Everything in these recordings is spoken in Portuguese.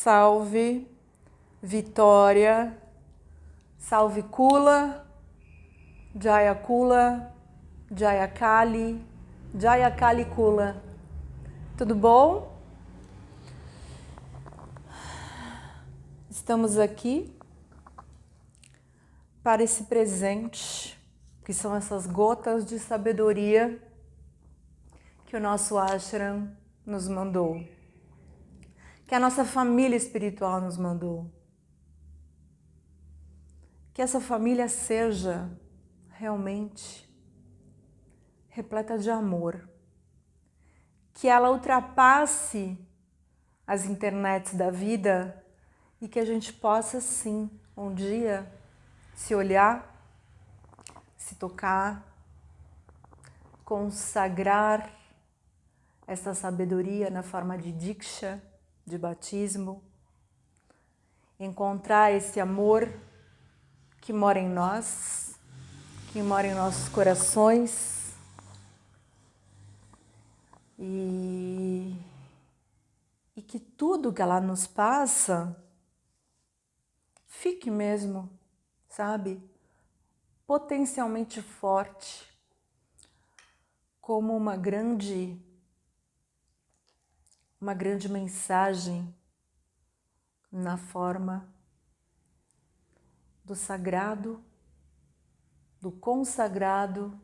Salve, Vitória, salve Kula, Jaya Kula, Jaya Kali, Jaya Kali Kula. Tudo bom? Estamos aqui para esse presente, que são essas gotas de sabedoria que o nosso ashram nos mandou, que a nossa família espiritual nos mandou. Que essa família seja realmente repleta de amor, que ela ultrapasse as internets da vida e que a gente possa sim, um dia, se olhar, se tocar, consagrar essa sabedoria na forma de Diksha, de batismo, encontrar esse amor que mora em nós, que mora em nossos corações e que tudo que ela nos passa fique mesmo, sabe, potencialmente forte, como uma grande mensagem na forma do sagrado, do consagrado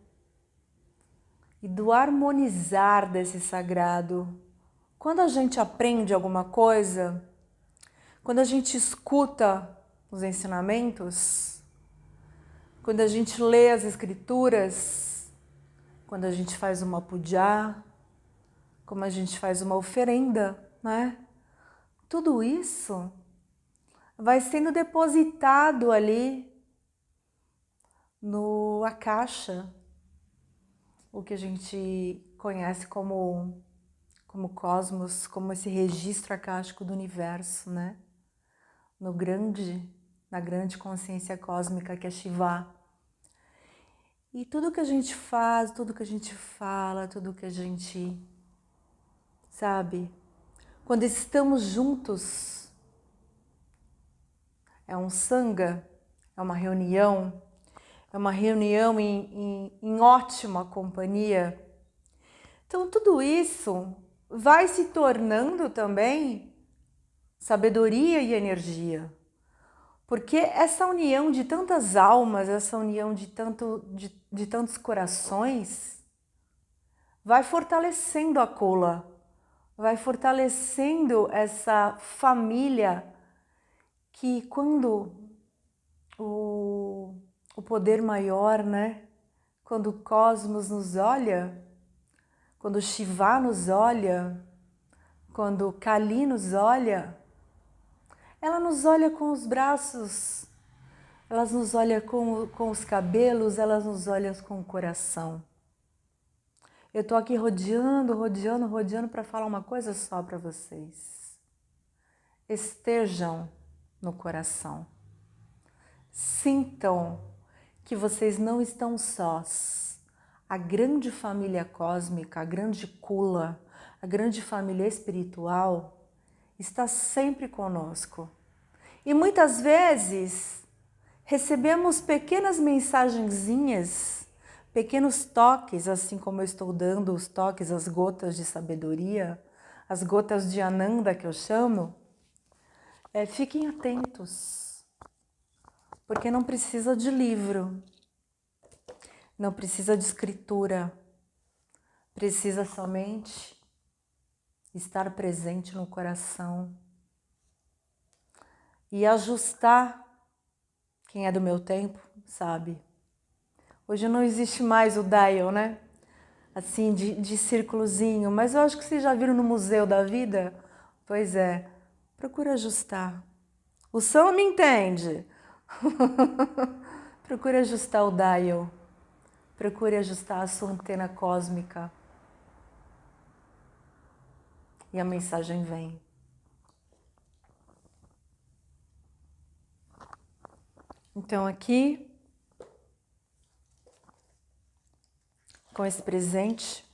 e do harmonizar desse sagrado. Quando a gente aprende alguma coisa, quando a gente escuta os ensinamentos, quando a gente lê as escrituras, quando a gente faz uma puja, como a gente faz uma oferenda, né? Tudo isso vai sendo depositado ali no Akasha, o que a gente conhece como cosmos, como esse registro akáshico do universo, né? Na grande consciência cósmica que é Shiva. E tudo que a gente faz, tudo que a gente fala, tudo que a gente, sabe, quando estamos juntos, é um sangha, é uma reunião em ótima companhia. Então tudo isso vai se tornando também sabedoria e energia. Porque essa união de tantas almas, essa união de tantos corações, vai fortalecendo a Kula, vai fortalecendo essa família que quando o poder maior, né? Quando o cosmos nos olha, quando Shiva nos olha, quando Kali nos olha, ela nos olha com os braços, ela nos olha com os cabelos, ela nos olha com o coração. Eu tô aqui rodeando para falar uma coisa só para vocês. Estejam no coração. Sintam que vocês não estão sós. A grande família cósmica, a grande Kula, a grande família espiritual está sempre conosco. E muitas vezes recebemos pequenas mensagenzinhas, pequenos toques, assim como eu estou dando os toques, as gotas de sabedoria, as gotas de Ananda que eu chamo. Fiquem atentos, porque não precisa de livro, não precisa de escritura, precisa somente estar presente no coração e ajustar. Quem é do meu tempo sabe. Hoje não existe mais o dial, né? Assim, de círculozinho, mas eu acho que vocês já viram no Museu da Vida. Pois é, procura ajustar. O som me entende. Procure ajustar o dial. Procure ajustar a sua antena cósmica. E a mensagem vem. Então aqui, com esse presente,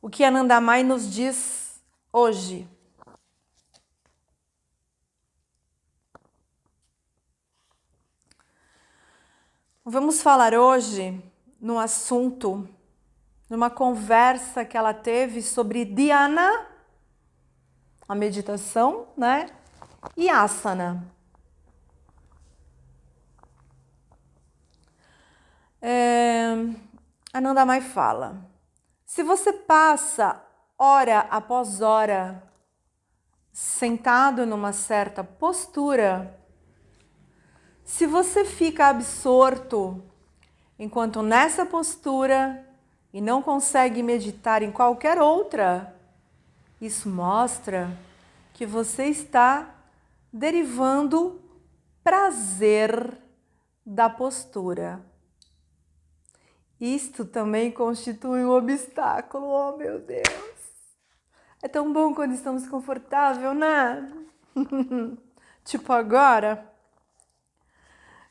o que Anandamai nos diz hoje, Vamos falar hoje num assunto, numa conversa que ela teve sobre dhyana, a meditação, né? E asana. A Nandamai fala: se você passa hora após hora sentado numa certa postura, se você fica absorto enquanto nessa postura e não consegue meditar em qualquer outra, isso mostra que você está derivando prazer da postura. Isto também constitui um obstáculo, oh meu Deus! É tão bom quando estamos confortáveis, né? Tipo agora.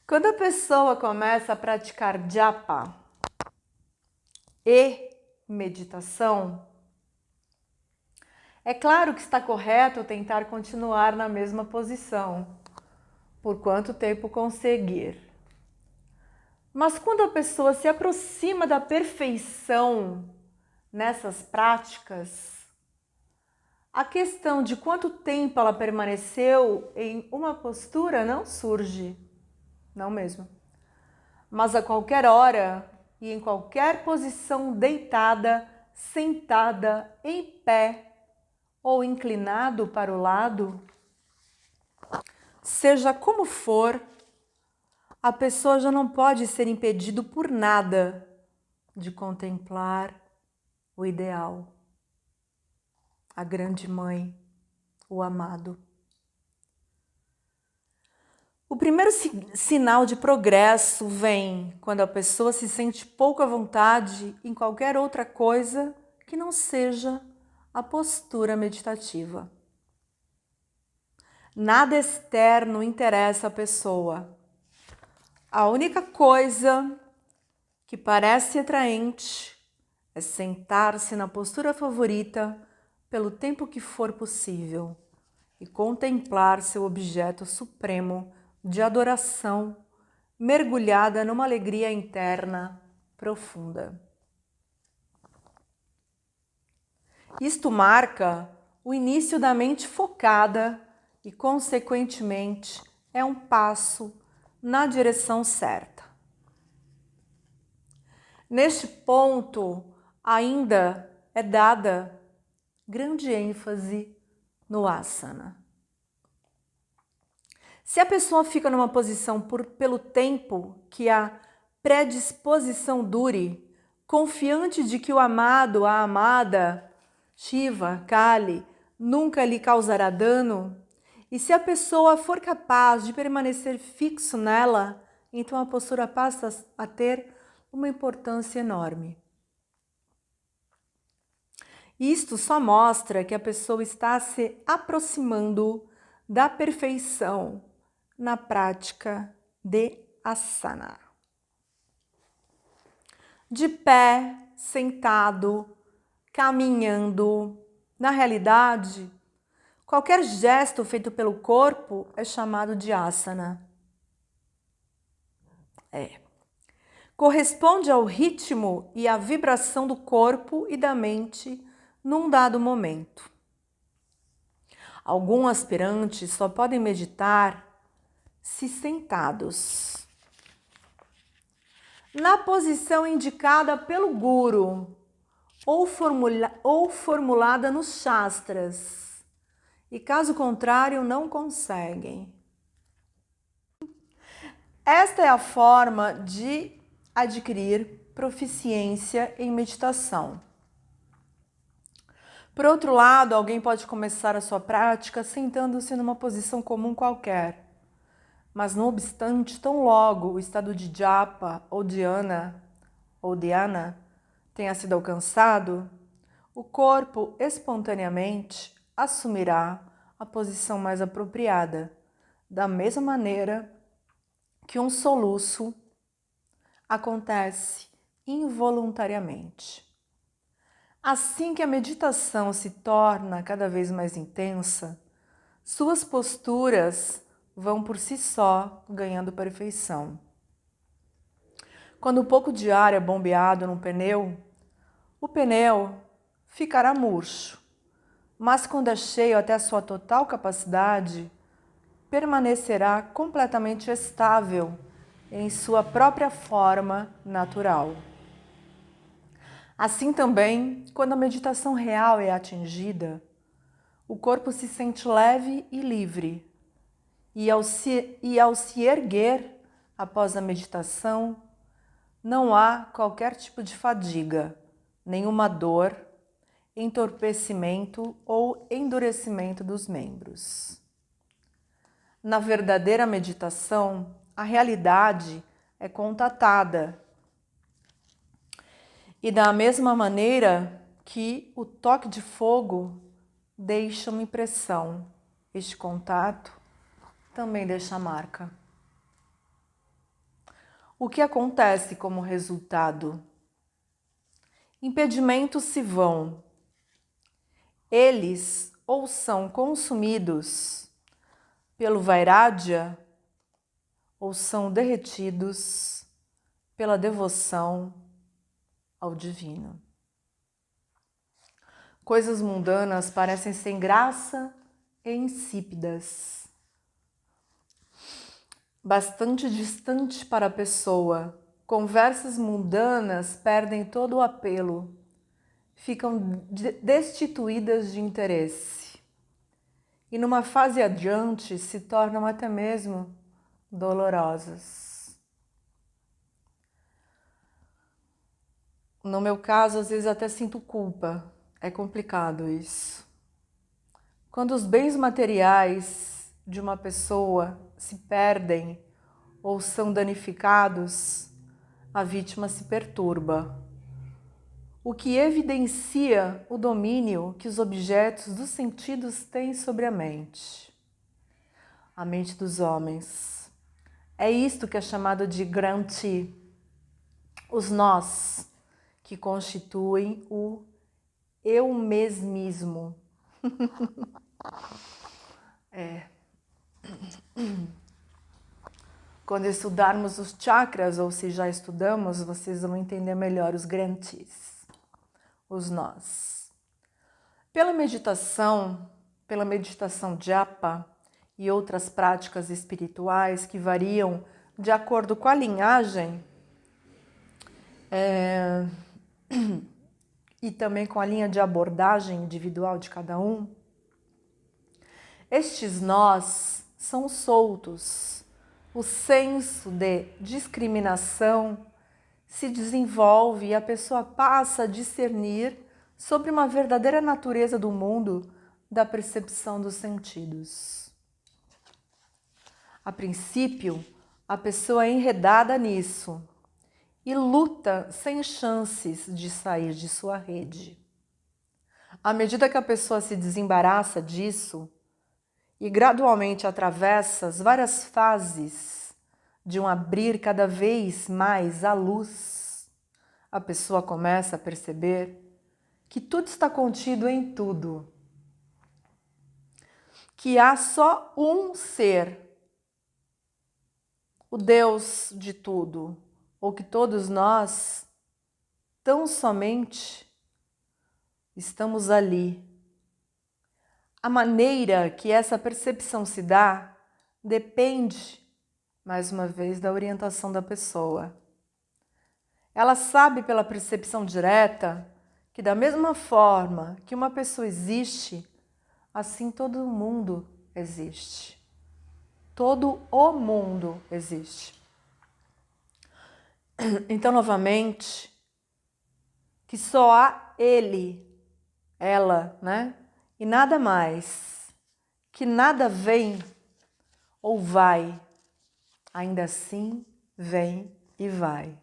Quando a pessoa começa a praticar japa e meditação, é claro que está correto tentar continuar na mesma posição, por quanto tempo conseguir. Mas quando a pessoa se aproxima da perfeição nessas práticas, a questão de quanto tempo ela permaneceu em uma postura não surge, não mesmo. Mas a qualquer hora e em qualquer posição deitada, sentada, em pé ou inclinado para o lado, seja como for, a pessoa já não pode ser impedido por nada de contemplar o ideal, a grande mãe, o amado. O primeiro sinal de progresso vem quando a pessoa se sente pouco à vontade em qualquer outra coisa que não seja a postura meditativa. Nada externo interessa a pessoa. A única coisa que parece atraente é sentar-se na postura favorita pelo tempo que for possível e contemplar seu objeto supremo de adoração, mergulhada numa alegria interna profunda. Isto marca o início da mente focada e, consequentemente, é um passo na direção certa. Neste ponto, ainda é dada grande ênfase no asana. Se a pessoa fica numa posição pelo tempo que a predisposição dure, confiante de que o amado, a amada, Shiva, Kali, nunca lhe causará dano, e se a pessoa for capaz de permanecer fixo nela, então a postura passa a ter uma importância enorme. Isto só mostra que a pessoa está se aproximando da perfeição na prática de asana. De pé, sentado, caminhando. Na realidade, qualquer gesto feito pelo corpo é chamado de asana. Corresponde ao ritmo e à vibração do corpo e da mente num dado momento. Alguns aspirantes só podem meditar se sentados. Na posição indicada pelo guru ou formulada nos shastras, e caso contrário não conseguem. Esta é a forma de adquirir proficiência em meditação. Por outro lado, alguém pode começar a sua prática sentando-se numa posição comum qualquer. Mas, não obstante, tão logo o estado de japa ou dhyana tenha sido alcançado, o corpo espontaneamente assumirá a posição mais apropriada, da mesma maneira que um soluço acontece involuntariamente. Assim que a meditação se torna cada vez mais intensa, suas posturas vão por si só ganhando perfeição. Quando um pouco de ar é bombeado no pneu, o pneu ficará murcho, mas quando é cheio até a sua total capacidade, permanecerá completamente estável em sua própria forma natural. Assim também, quando a meditação real é atingida, o corpo se sente leve e livre, e ao se erguer após a meditação, não há qualquer tipo de fadiga, nenhuma dor, entorpecimento ou endurecimento dos membros. Na verdadeira meditação, a realidade é contatada. E da mesma maneira que o toque de fogo deixa uma impressão, este contato também deixa marca. O que acontece como resultado? Impedimentos se vão. Eles ou são consumidos pelo Vairagya ou são derretidos pela devoção ao divino. Coisas mundanas parecem sem graça e insípidas. Bastante distante para a pessoa, conversas mundanas perdem todo o apelo, ficam destituídas de interesse. E numa fase adiante se tornam até mesmo dolorosas. No meu caso, às vezes até sinto culpa. É complicado isso. Quando os bens materiais de uma pessoa se perdem ou são danificados, a vítima se perturba, o que evidencia o domínio que os objetos dos sentidos têm sobre a mente dos homens. É isto que é chamado de granti, os nós que constituem o eu mesmismo. Quando estudarmos os chakras, ou se já estudamos, vocês vão entender melhor os grantis, os nós. Pela meditação japa e outras práticas espirituais que variam de acordo com a linhagem e também com a linha de abordagem individual de cada um, estes nós são soltos. O senso de discriminação se desenvolve e a pessoa passa a discernir sobre uma verdadeira natureza do mundo da percepção dos sentidos. A princípio, a pessoa é enredada nisso e luta sem chances de sair de sua rede. À medida que a pessoa se desembaraça disso e gradualmente atravessa as várias fases de um abrir cada vez mais à luz, a pessoa começa a perceber que tudo está contido em tudo, que há só um ser, o Deus de tudo, ou que todos nós tão somente estamos ali. A maneira que essa percepção se dá depende, mais uma vez, da orientação da pessoa. Ela sabe pela percepção direta que da mesma forma que uma pessoa existe, assim todo mundo existe. Todo o mundo existe. Então, novamente, que só há ele, ela, né? E nada mais, que nada vem ou vai, ainda assim vem e vai.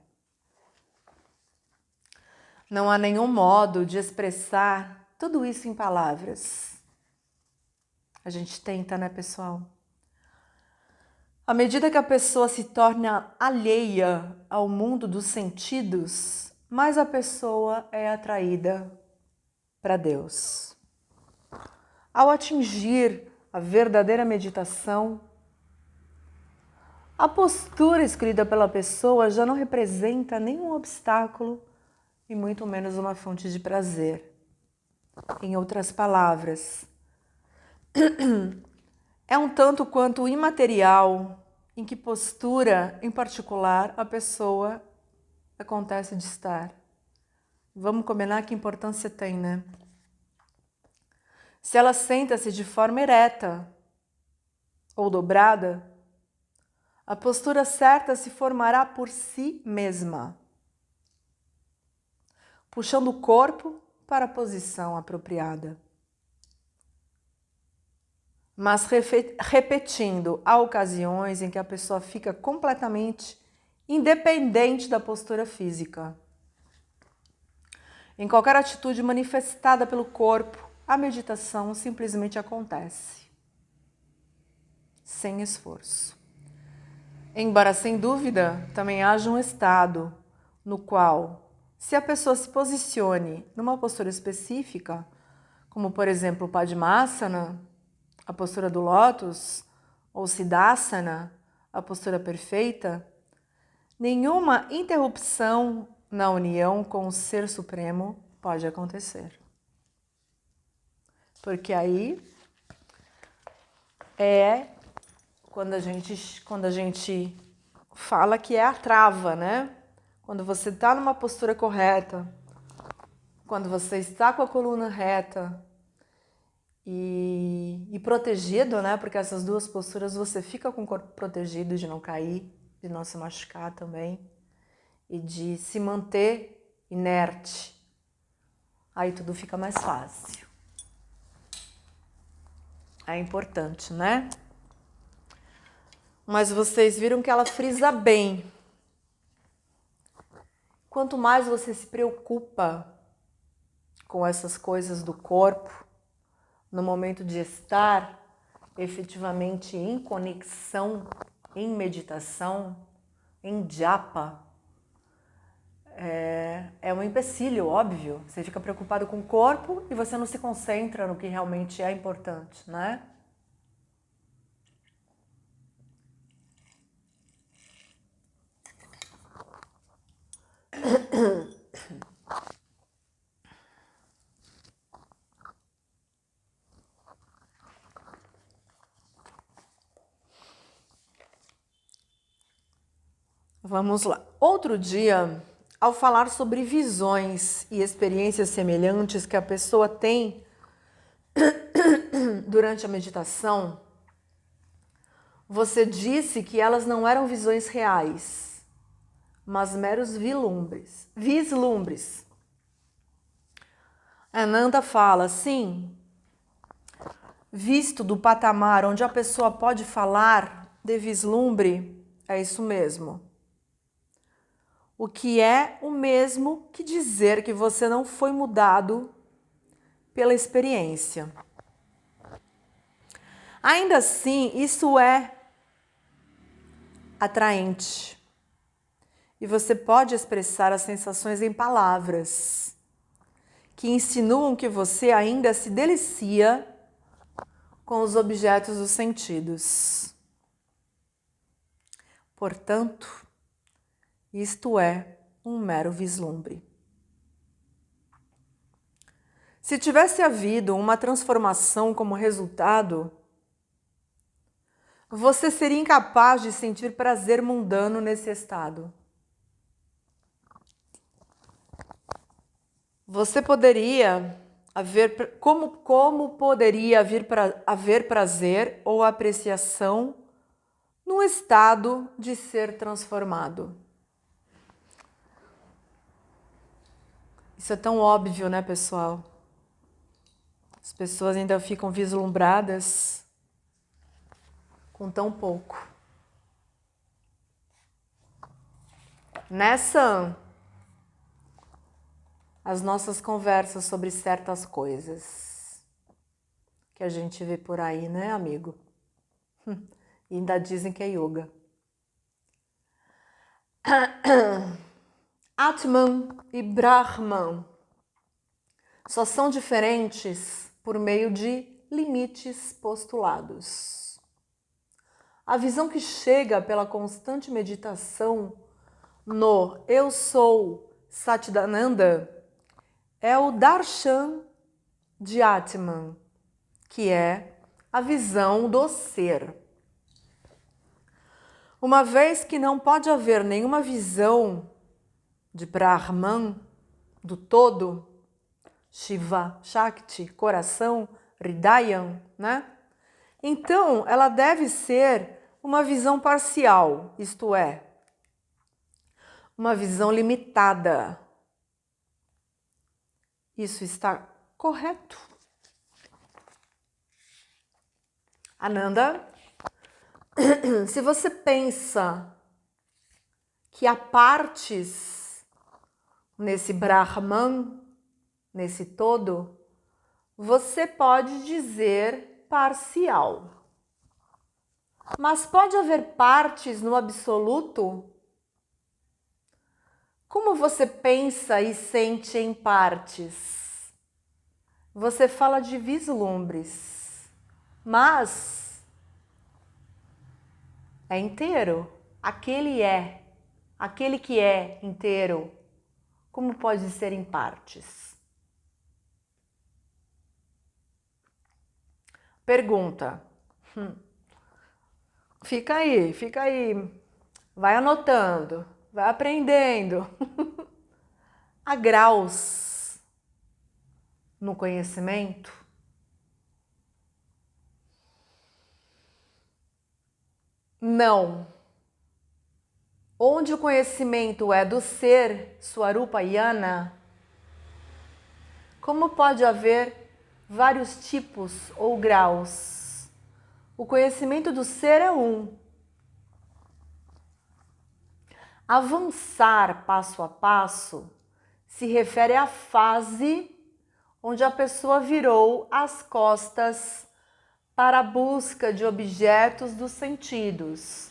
Não há nenhum modo de expressar tudo isso em palavras. A gente tenta, né, pessoal? À medida que a pessoa se torna alheia ao mundo dos sentidos, mais a pessoa é atraída para Deus. Ao atingir a verdadeira meditação, A postura escolhida pela pessoa já não representa nenhum obstáculo e muito menos uma fonte de prazer. Em outras palavras, é um tanto quanto imaterial em que postura, em particular, a pessoa acontece de estar. Vamos combinar que importância tem, né? Se ela senta-se de forma ereta ou dobrada, a postura certa se formará por si mesma, puxando o corpo para a posição apropriada. Mas repetindo, há ocasiões em que a pessoa fica completamente independente da postura física. Em qualquer atitude manifestada pelo corpo, a meditação simplesmente acontece, sem esforço. Embora, sem dúvida, também haja um estado no qual, se a pessoa se posicione numa postura específica, como por exemplo o Padmasana, a postura do lótus, ou Siddhasana, a postura perfeita, nenhuma interrupção na união com o Ser Supremo pode acontecer. Porque aí é quando a gente fala que é a trava, né? Quando você está numa postura correta, quando você está com a coluna reta e protegido, né? Porque essas duas posturas você fica com o corpo protegido de não cair, de não se machucar também e de se manter inerte. Aí tudo fica mais fácil. É importante, né? Mas vocês viram que ela frisa bem. Quanto mais você se preocupa com essas coisas do corpo, no momento de estar efetivamente em conexão, em meditação, em japa, é um empecilho, óbvio. Você fica preocupado com o corpo e você não se concentra no que realmente é importante, né? Vamos lá. Outro dia, ao falar sobre visões e experiências semelhantes que a pessoa tem durante a meditação, você disse que elas não eram visões reais, mas meros vislumbres. Ananda fala, sim, visto do patamar onde a pessoa pode falar de vislumbre, é isso mesmo. O que é o mesmo que dizer que você não foi mudado pela experiência. Ainda assim, isso é atraente. E você pode expressar as sensações em palavras, que insinuam que você ainda se delicia com os objetos dos sentidos. Portanto, isto é um mero vislumbre. Se tivesse havido uma transformação como resultado, você seria incapaz de sentir prazer mundano nesse estado. Você poderia como poderia haver prazer ou apreciação no estado de ser transformado? Isso é tão óbvio, né, pessoal? As pessoas ainda ficam vislumbradas com tão pouco. Nessa, as nossas conversas sobre certas coisas que a gente vê por aí, né, amigo? E ainda dizem que é yoga. Atman e Brahman só são diferentes por meio de limites postulados. A visão que chega pela constante meditação no Eu Sou Satchidananda é o Darshan de Atman, que é a visão do ser. Uma vez que não pode haver nenhuma visão de Brahman, do todo, Shiva, Shakti, coração, Hridayam, né? Então, ela deve ser uma visão parcial, isto é, uma visão limitada. Isso está correto? Ananda, se você pensa que há partes nesse Brahman, nesse todo, você pode dizer parcial. Mas pode haver partes no absoluto? Como você pensa e sente em partes? Você fala de vislumbres, mas é inteiro. Aquele que é inteiro, como pode ser em partes? Pergunta. Fica aí, vai anotando, vai aprendendo. Há graus no conhecimento? Não. Onde o conhecimento é do ser, Swarupa Yana, como pode haver vários tipos ou graus? O conhecimento do ser é um. Avançar passo a passo se refere à fase onde a pessoa virou as costas para a busca de objetos dos sentidos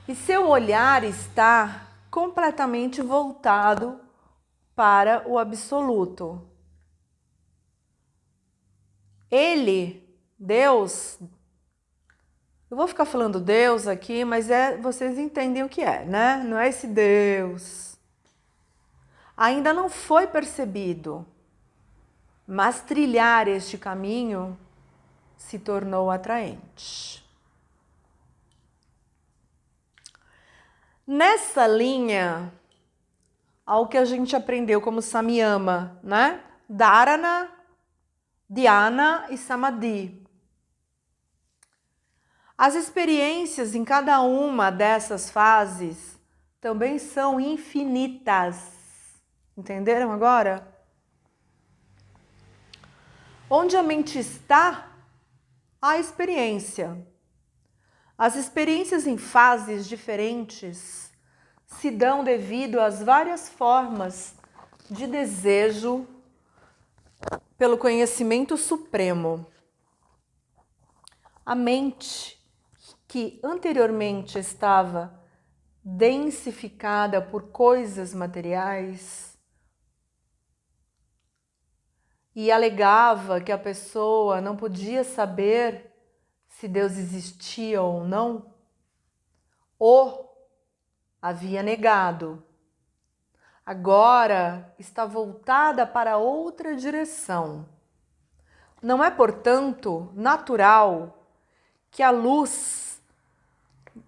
e seu olhar está completamente voltado para o absoluto. Ele, Deus, eu vou ficar falando Deus aqui, mas vocês entendem o que é, né? Não é esse Deus. Ainda não foi percebido, mas trilhar este caminho se tornou atraente. Nessa linha, ao que a gente aprendeu como Samyama, né? Dharana, Dhyana e Samadhi. As experiências em cada uma dessas fases também são infinitas. Entenderam agora? Onde a mente está, há experiência. As experiências em fases diferentes se dão devido às várias formas de desejo pelo conhecimento supremo. A mente, que anteriormente estava densificada por coisas materiais e alegava que a pessoa não podia saber se Deus existia ou não, ou havia negado. Agora está voltada para outra direção. Não é, portanto, natural que a luz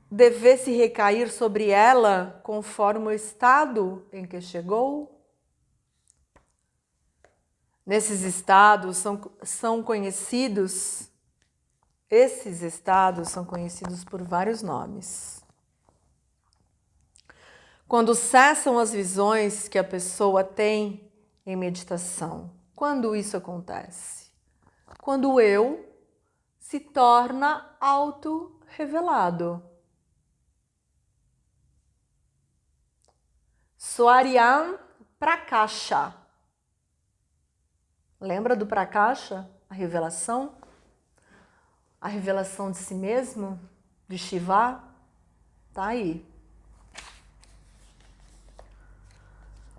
devesse recair sobre ela conforme o estado em que chegou? Nesses estados são conhecidos, esses estados são conhecidos por vários nomes. Quando cessam as visões que a pessoa tem em meditação, quando isso acontece? Quando o eu se torna auto-revelado. Swaryam Prakasha. Lembra do Prakasha? A revelação? A revelação de si mesmo? De Shiva? Tá aí.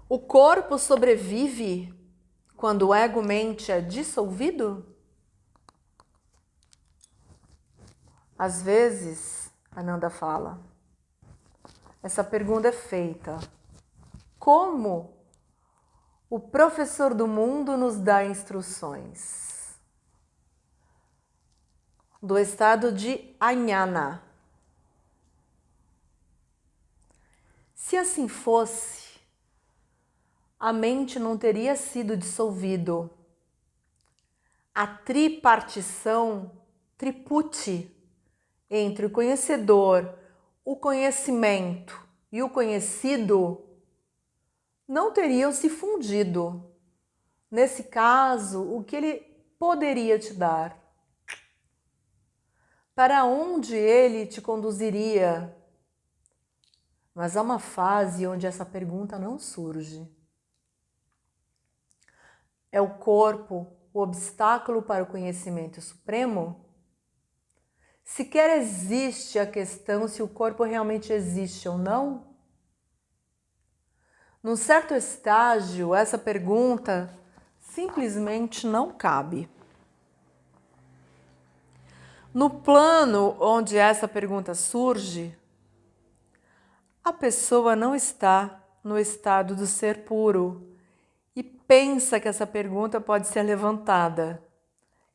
O corpo sobrevive quando o ego-mente é dissolvido? Às vezes, Ananda fala. Essa pergunta é feita. Como o professor do mundo nos dá instruções? Do estado de Ajnana. Se assim fosse, a mente não teria sido dissolvido. A tripartição, tripute, entre o conhecedor, o conhecimento e o conhecido, não teriam se fundido. Nesse caso, o que ele poderia te dar? Para onde ele te conduziria? Mas há uma fase onde essa pergunta não surge. É o corpo o obstáculo para o conhecimento supremo? Sequer existe a questão se o corpo realmente existe ou não? Num certo estágio, essa pergunta simplesmente não cabe. No plano onde essa pergunta surge, a pessoa não está no estado do ser puro e pensa que essa pergunta pode ser levantada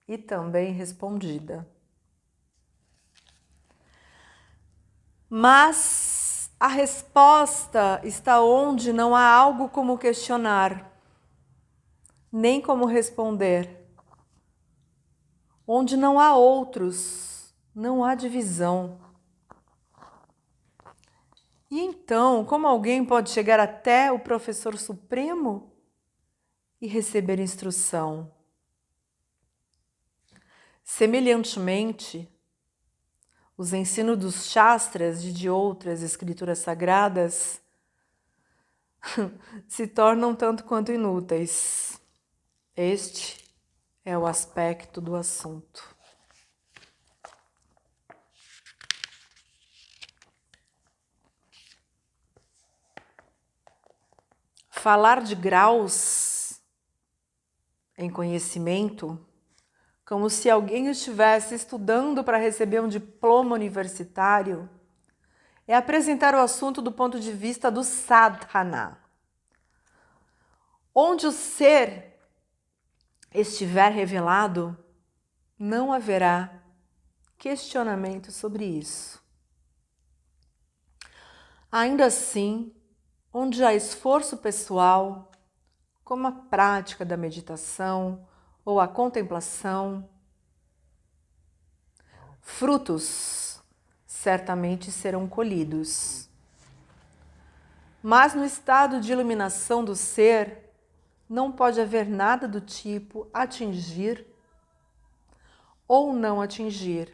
e também respondida. Mas a resposta está onde não há algo como questionar, nem como responder. Onde não há outros, não há divisão. E então, como alguém pode chegar até o professor supremo e receber instrução? Semelhantemente, os ensinos dos Shastras e de outras escrituras sagradas se tornam tanto quanto inúteis. Este é o aspecto do assunto. Falar de graus em conhecimento, como se alguém estivesse estudando para receber um diploma universitário, é apresentar o assunto do ponto de vista do sadhana. Onde o ser estiver revelado, não haverá questionamento sobre isso. Ainda assim, onde há esforço pessoal, como a prática da meditação ou a contemplação, frutos certamente serão colhidos. Mas no estado de iluminação do ser, não pode haver nada do tipo atingir ou não atingir.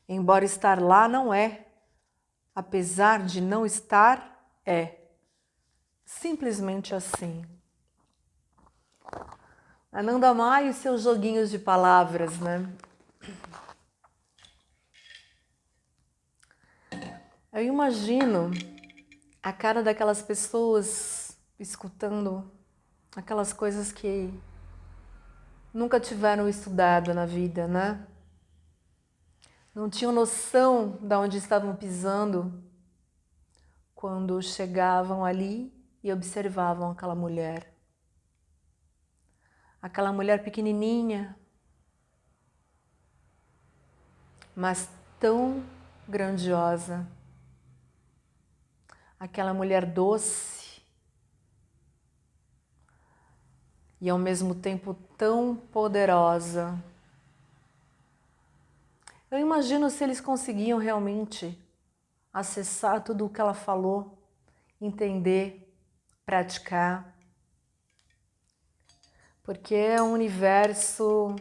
Embora estar lá não é, apesar de não estar, é. Simplesmente assim. Ananda Maia e seus joguinhos de palavras, né? Eu imagino a cara daquelas pessoas escutando aquelas coisas que nunca tiveram estudado na vida, né? Não tinham noção de onde estavam pisando quando chegavam ali e observavam aquela mulher. Aquela mulher pequenininha, mas tão grandiosa. Aquela mulher doce e ao mesmo tempo tão poderosa. Eu imagino se eles conseguiam realmente acessar tudo o que ela falou, entender, praticar. Porque é um universo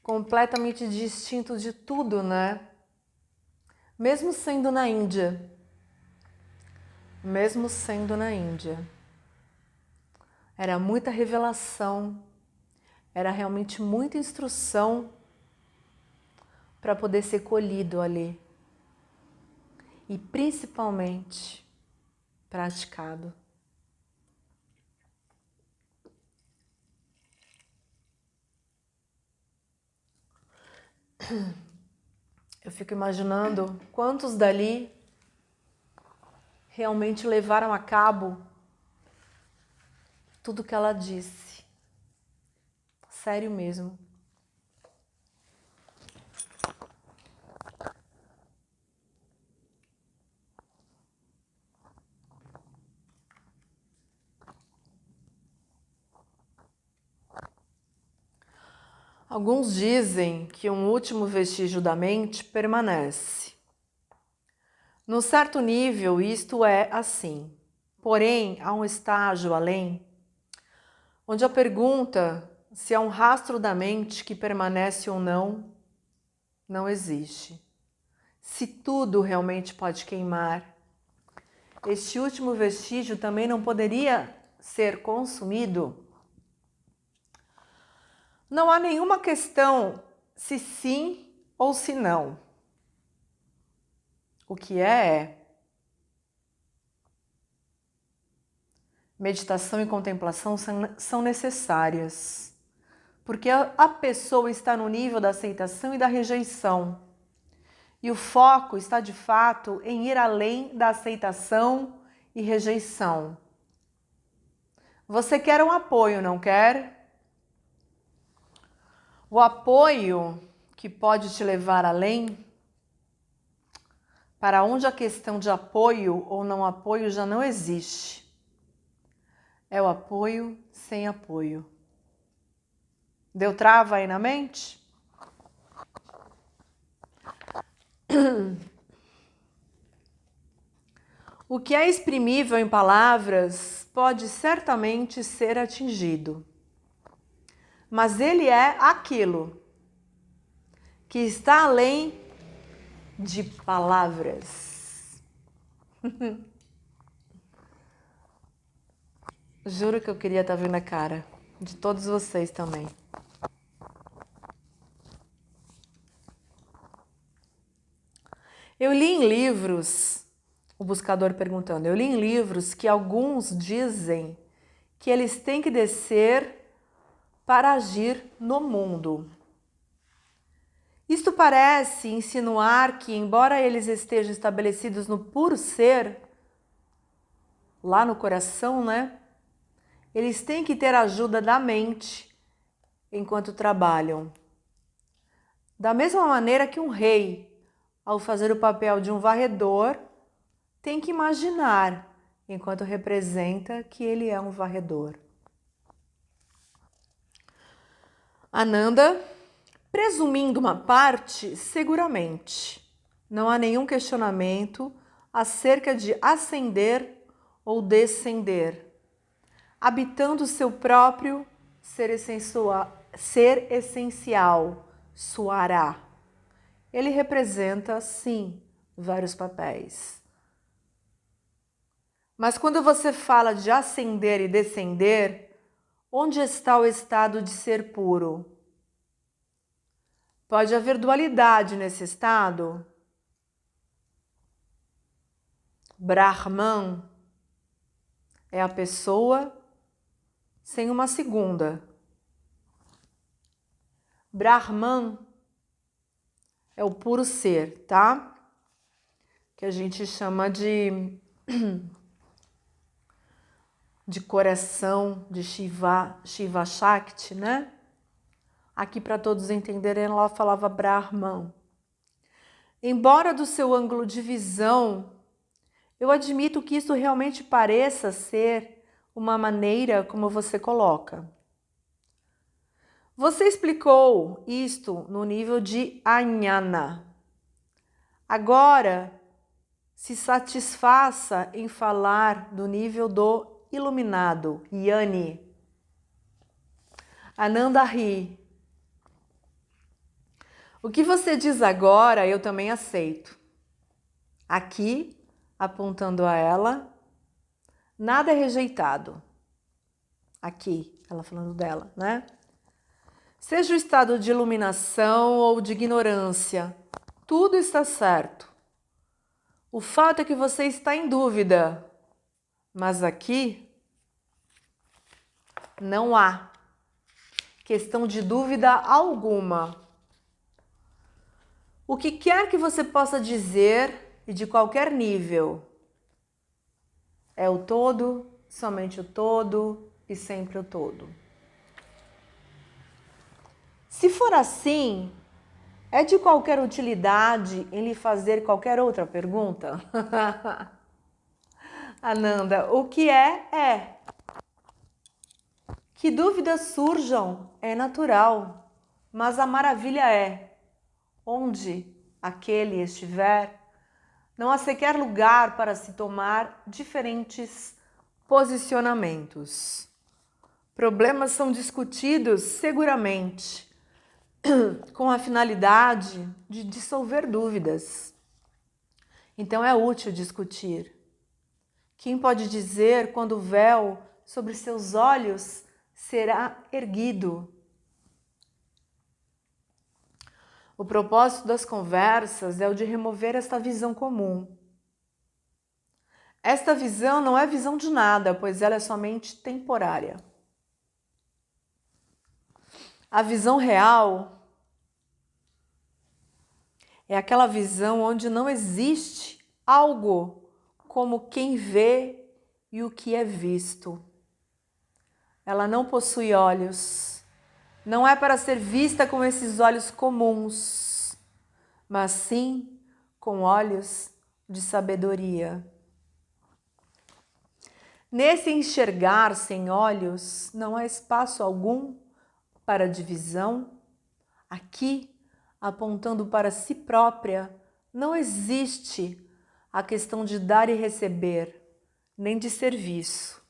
completamente distinto de tudo, né? Mesmo sendo na Índia. Mesmo sendo na Índia. Era muita revelação, era realmente muita instrução para poder ser colhido ali. E principalmente praticado. Eu fico imaginando quantos dali realmente levaram a cabo tudo que ela disse. Sério mesmo. Alguns dizem que um último vestígio da mente permanece. Num certo nível, isto é assim. Porém, há um estágio além, onde a pergunta se há um rastro da mente que permanece ou não, não existe. Se tudo realmente pode queimar, este último vestígio também não poderia ser consumido? Não há nenhuma questão se sim ou se não. O que é meditação e contemplação são necessárias, porque a pessoa está no nível da aceitação e da rejeição. E o foco está de fato em ir além da aceitação e rejeição. Você quer um apoio, não quer? O apoio que pode te levar além, para onde a questão de apoio ou não apoio já não existe. É o apoio sem apoio. Deu trava aí na mente? O que é exprimível em palavras pode certamente ser atingido, mas ele é aquilo que está além de palavras. Juro que eu queria estar vendo a cara de todos vocês também. Eu li em livros, o buscador perguntando, eu li em livros que alguns dizem que eles têm que descer para agir no mundo. Isto parece insinuar que, embora eles estejam estabelecidos no puro ser, lá no coração, né? Eles têm que ter a ajuda da mente enquanto trabalham. Da mesma maneira que um rei, ao fazer o papel de um varredor, tem que imaginar, enquanto representa, que ele é um varredor. Ananda, presumindo uma parte, seguramente. Não há nenhum questionamento acerca de ascender ou descender, habitando seu próprio ser essencial, Suara. Ele representa, sim, vários papéis. Mas quando você fala de ascender e descender, onde está o estado de ser puro? Pode haver dualidade nesse estado? Brahman é a pessoa sem uma segunda. Brahman é o puro ser, tá? Que a gente chama de coração de Shiva, Shiva Shakti, né? Aqui, para todos entenderem, ela falava Brahman. Embora do seu ângulo de visão, eu admito que isso realmente pareça ser uma maneira como você coloca. Você explicou isto no nível de Ajnana. Agora, se satisfaça em falar do nível do iluminado, Yani. Ananda ri. O que você diz agora, eu também aceito. Aqui, apontando a ela, nada é rejeitado. Aqui, ela falando dela, né? Seja o estado de iluminação ou de ignorância, tudo está certo. O fato é que você está em dúvida, mas aqui não há questão de dúvida alguma. O que quer que você possa dizer e de qualquer nível é o todo, somente o todo e sempre o todo. Se for assim, é de qualquer utilidade em lhe fazer qualquer outra pergunta? Ananda, o que é. Que dúvidas surjam é natural, mas a maravilha é, onde aquele estiver, não há sequer lugar para se tomar diferentes posicionamentos. Problemas são discutidos seguramente com a finalidade de dissolver dúvidas. Então é útil discutir. Quem pode dizer quando o véu sobre seus olhos será erguido? O propósito das conversas é o de remover esta visão comum. Esta visão não é visão de nada, pois ela é somente temporária. A visão real é aquela visão onde não existe algo como quem vê e o que é visto. Ela não possui olhos. Não é para ser vista com esses olhos comuns, mas sim com olhos de sabedoria. Nesse enxergar sem olhos, não há espaço algum para divisão. Aqui, apontando para si própria, não existe a questão de dar e receber, nem de serviço.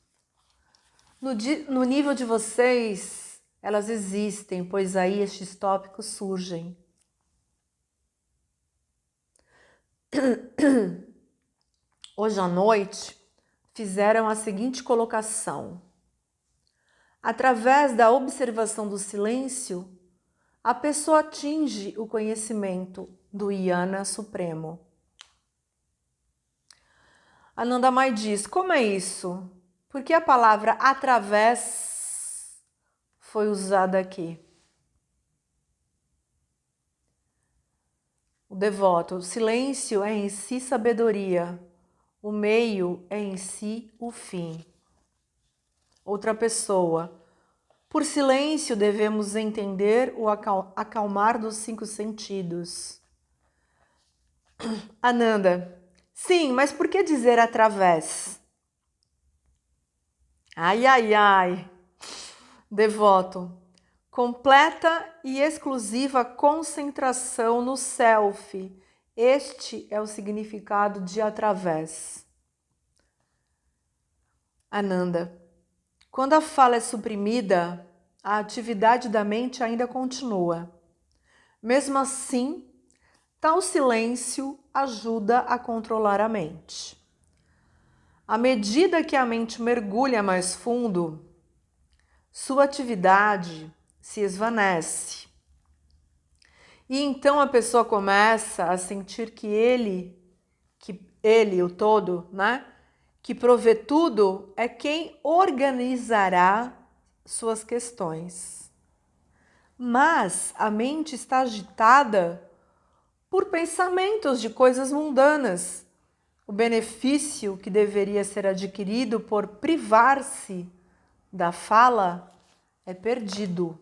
No nível de vocês, elas existem, pois aí estes tópicos surgem. Hoje à noite, fizeram a seguinte colocação. Através da observação do silêncio, a pessoa atinge o conhecimento do Jnana Supremo. Anandamai diz, como é isso? Por que a palavra através foi usada aqui? O devoto, o silêncio é em si sabedoria, o meio é em si o fim. Outra pessoa, por silêncio devemos entender o acalmar dos 5 sentidos. Ananda, sim, mas por que dizer através? Ai, ai, ai. Devoto, completa e exclusiva concentração no self. Este é o significado de através. Ananda, quando a fala é suprimida, a atividade da mente ainda continua. Mesmo assim, tal silêncio ajuda a controlar a mente. À medida que a mente mergulha mais fundo, sua atividade se esvanece. E então a pessoa começa a sentir que ele, o todo, né? Que provê tudo, é quem organizará suas questões. Mas a mente está agitada por pensamentos de coisas mundanas. O benefício que deveria ser adquirido por privar-se da fala é perdido.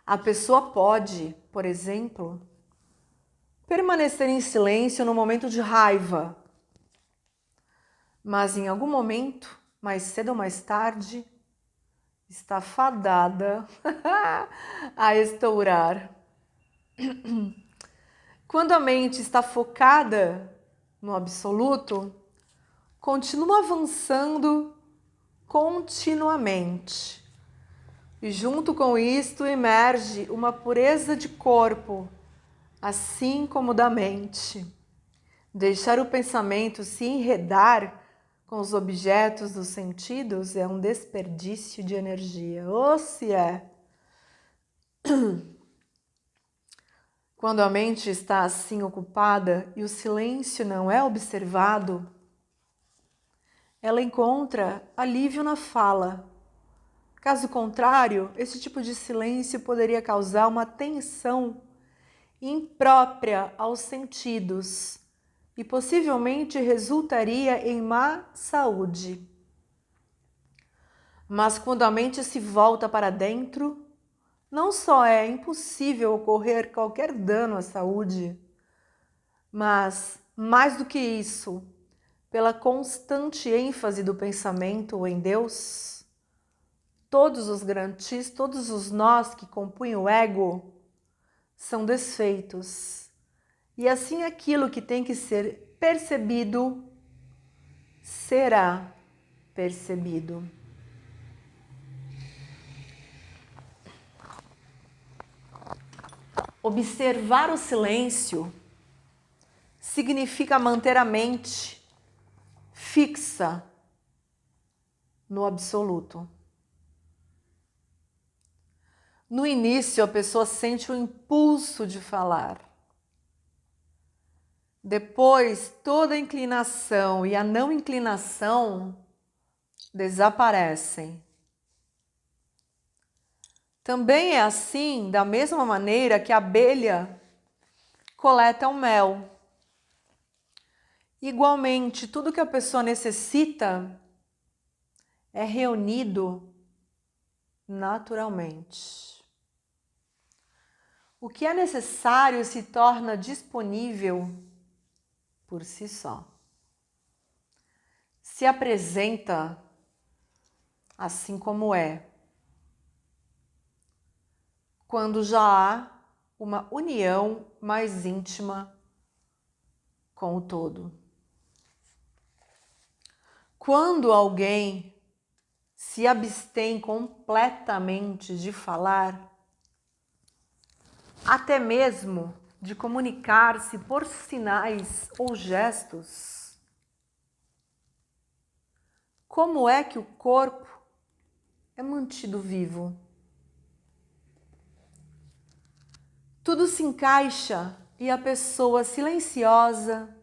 A pessoa pode, por exemplo, permanecer em silêncio no momento de raiva, mas em algum momento, mais cedo ou mais tarde, está fadada a estourar. Quando a mente está focada no absoluto, continua avançando continuamente. E junto com isto emerge uma pureza de corpo, assim como da mente. Deixar o pensamento se enredar com os objetos dos sentidos é um desperdício de energia. Ou se é. Quando a mente está assim ocupada e o silêncio não é observado, ela encontra alívio na fala, Caso contrário, esse tipo de silêncio poderia causar uma tensão imprópria aos sentidos e possivelmente resultaria em má saúde. Mas quando a mente se volta para dentro, não só é impossível ocorrer qualquer dano à saúde, mas, mais do que isso, pela constante ênfase do pensamento em Deus, todos os grantis, todos os nós que compunham o ego são desfeitos. E assim aquilo que tem que ser percebido será percebido. Observar o silêncio significa manter a mente fixa no absoluto. No início, a pessoa sente o impulso de falar. Depois, toda a inclinação e a não inclinação desaparecem. Também é assim, da mesma maneira que a abelha coleta o mel. Igualmente, tudo que a pessoa necessita é reunido naturalmente. O que é necessário se torna disponível por si só. Se apresenta assim como é, quando já há uma união mais íntima com o todo. Quando alguém se abstém completamente de falar, até mesmo de comunicar-se por sinais ou gestos, como é que o corpo é mantido vivo? Tudo se encaixa e a pessoa silenciosa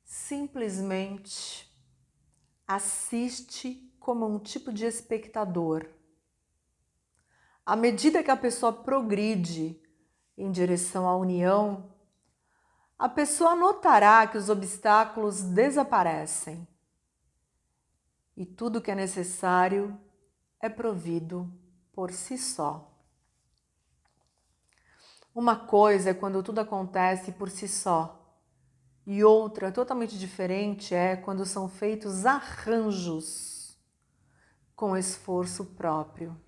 simplesmente assiste como um tipo de espectador. À medida que a pessoa progride em direção à união, a pessoa notará que os obstáculos desaparecem e tudo que é necessário é provido por si só. Uma coisa é quando tudo acontece por si só, e outra totalmente diferente é quando são feitos arranjos com esforço próprio.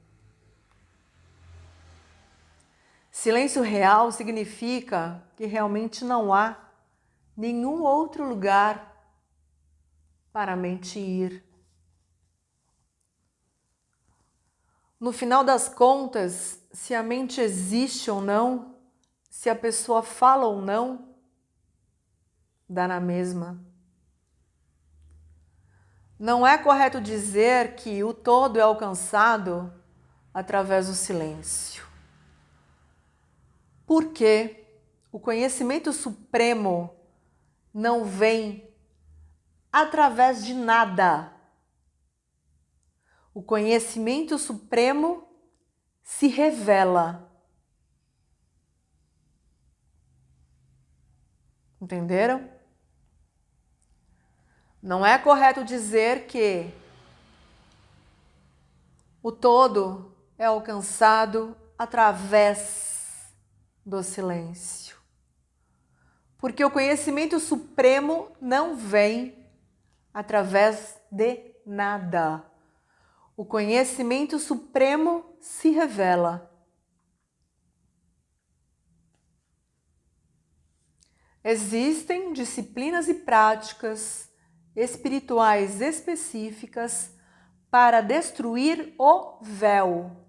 Silêncio real significa que realmente não há nenhum outro lugar para a mente ir. No final das contas, se a mente existe ou não, se a pessoa fala ou não, dá na mesma. Não é correto dizer que o todo é alcançado através do silêncio. Porque o conhecimento supremo não vem através de nada. O conhecimento supremo se revela. Entenderam? Não é correto dizer que o todo é alcançado através do silêncio. Porque o conhecimento supremo não vem através de nada. O conhecimento supremo se revela. Existem disciplinas e práticas espirituais específicas para destruir o véu.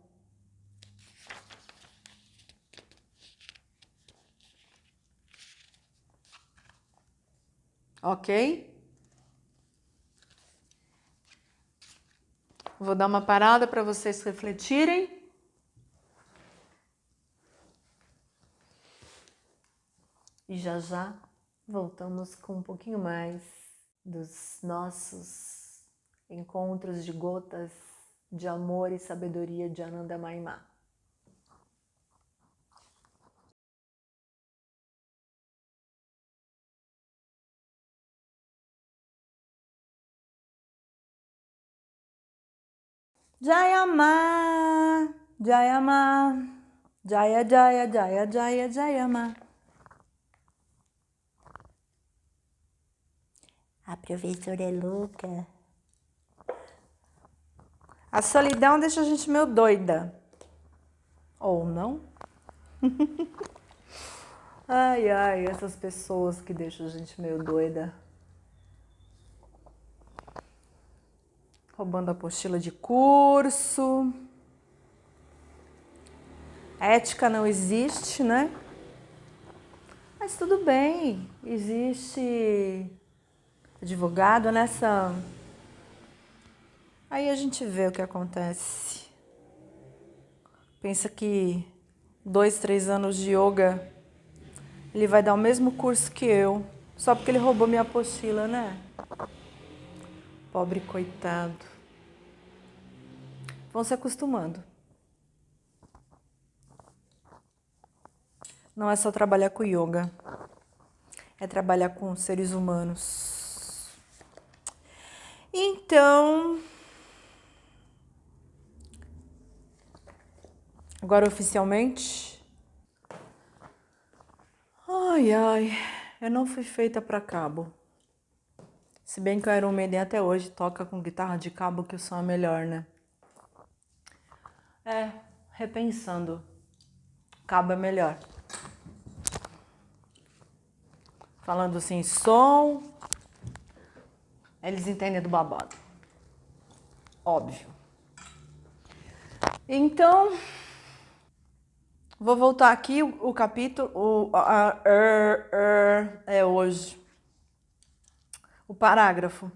Ok? Vou dar uma parada para vocês refletirem. E já já voltamos com um pouquinho mais dos nossos encontros de gotas de amor e sabedoria de Ananda Maimá. Jayama, Jayama, Jaya Jaya Jaya Jaya Jayama. A professora é louca. A solidão deixa a gente meio doida. Ou não? Ai, ai, essas pessoas que deixam a gente meio doida. Roubando a apostila de curso. Ética não existe, né? Mas tudo bem, existe advogado nessa. Aí a gente vê o que acontece. Pensa que 2, 3 anos de yoga, ele vai dar o mesmo curso que eu, só porque ele roubou minha apostila, né? Pobre coitado. Vão se acostumando. Não é só trabalhar com yoga, é trabalhar com seres humanos. Então, agora oficialmente, ai, ai, eu não fui feita para cabo. Se bem que o Iron Maiden até hoje toca com guitarra de cabo, que o som é melhor, né? É, repensando, cabo é melhor. Falando assim, som, eles entendem do babado. Óbvio. Então, vou voltar aqui, o capítulo, é hoje. O parágrafo.